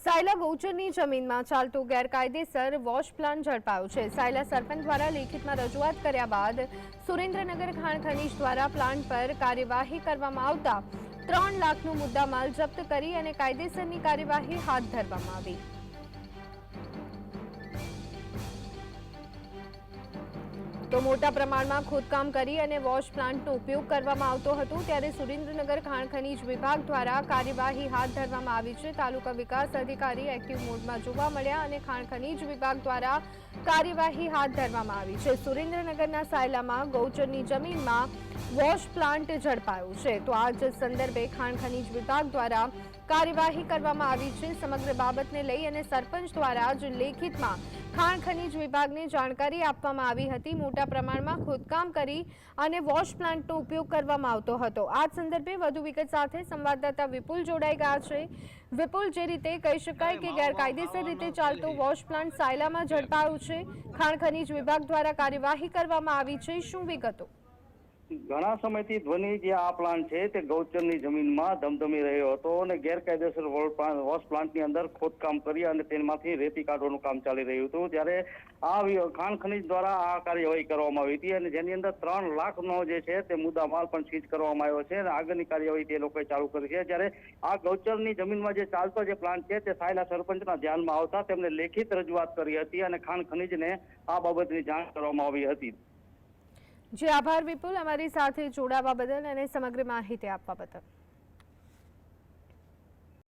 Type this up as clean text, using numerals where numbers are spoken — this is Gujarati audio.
સાયલા ગૌચરની જમીનમાં ચાલતો ગેરકાયદેસર વોશ પ્લાન્ટ ઝડપાયો છે। સાયલા સરપંચ દ્વારા લેખિતમાં રજૂઆત કર્યા બાદ સુરેન્દ્રનગર ખાણ ખનીજ દ્વારા પ્લાન્ટ પર કાર્યવાહી કરવામાં આવતા 3 લાખનો મુદ્દામાલ જપ્ત કરી અને કાયદેસરની કાર્યવાહી હાથ ધરવામાં આવી। તો મોટા પ્રમાણમાં ખોદકામ કરી અને વોશ પ્લાન્ટનો ઉપયોગ કરવામાં આવતો હતો, ત્યારે સુરેન્દ્રનગર ખાણ ખનીજ વિભાગ દ્વારા કાર્યવાહી હાથ ધરવામાં આવી છે। તાલુકા વિકાસ અધિકારી એક્ટિવ મોડમાં જોવા મળ્યા અને ખાણ ખનીજ વિભાગ દ્વારા કાર્યવાહી હાથ ધરવામાં આવી છે। સુરેન્દ્રનગરના સાયલામાં ગૌચરની જમીનમાં વોશ પ્લાન્ટ ઝડપાયો છે, તો આ જ સંદર્ભે ખાણ ખનીજ વિભાગ દ્વારા કાર્યવાહી કરવામાં આવી છે। સમગ્ર બાબતને લઈ અને સરપંચ દ્વારા જ લેખિતમાં ખાણ ખનીજ વિભાગને જાણકારી આપવામાં આવી હતી। મોટા પ્રમાણમાં ખોદકામ કરી અને વોશ પ્લાન્ટનો ઉપયોગ કરવામાં આવતો હતો। આ સંદર્ભે વધુ વિગત સાથે સંવાદદાતા વિપુલ જોડાઈ ગયા છે। વિપુલ, જે રીતે કહી શકાય કે ગેરકાયદેસર રીતે ચાલતો વોશ પ્લાન્ટ સાયલામાં ઝડપાયો છે, ખાણ ખનીજ વિભાગ દ્વારા કાર્યવાહી કરવામાં આવી છે, શું વિગતો? ઘણા સમયથી ધ્વનિ જે આ પ્લાન્ટ છે તે ગૌચરની જમીનમાં ધમધમી રહ્યો હતો અને ગેરકાયદેસર વોશ પ્લાન્ટની અંદર ખોદકામ કરી અને તેમાંથી રેતી કાઢવાનું કામ ચાલી રહ્યું હતું, ત્યારે આ ખાણ ખનીજ દ્વારા આ કાર્યવાહી કરવામાં આવી હતી અને જેની અંદર 3 લાખનો જે છે તે મુદ્દામાલ પણ સીઝ કરવામાં આવ્યો છે અને આગળની કાર્યવાહી તે લોકોએ ચાલુ કરી છે। જ્યારે આ ગૌચરની જમીનમાં જે ચાલતો જે પ્લાન્ટ છે તે સાયલા સરપંચના ધ્યાનમાં આવતા તેમને લેખિત રજૂઆત કરી હતી અને ખાણ ખનીજને આ બાબતની જાણ કરવામાં આવી હતી। જી આભાર વિપુલ, અમારી સાથે જોડાવા બદલ અને સમગ્ર માહિતી આપવા બદલ।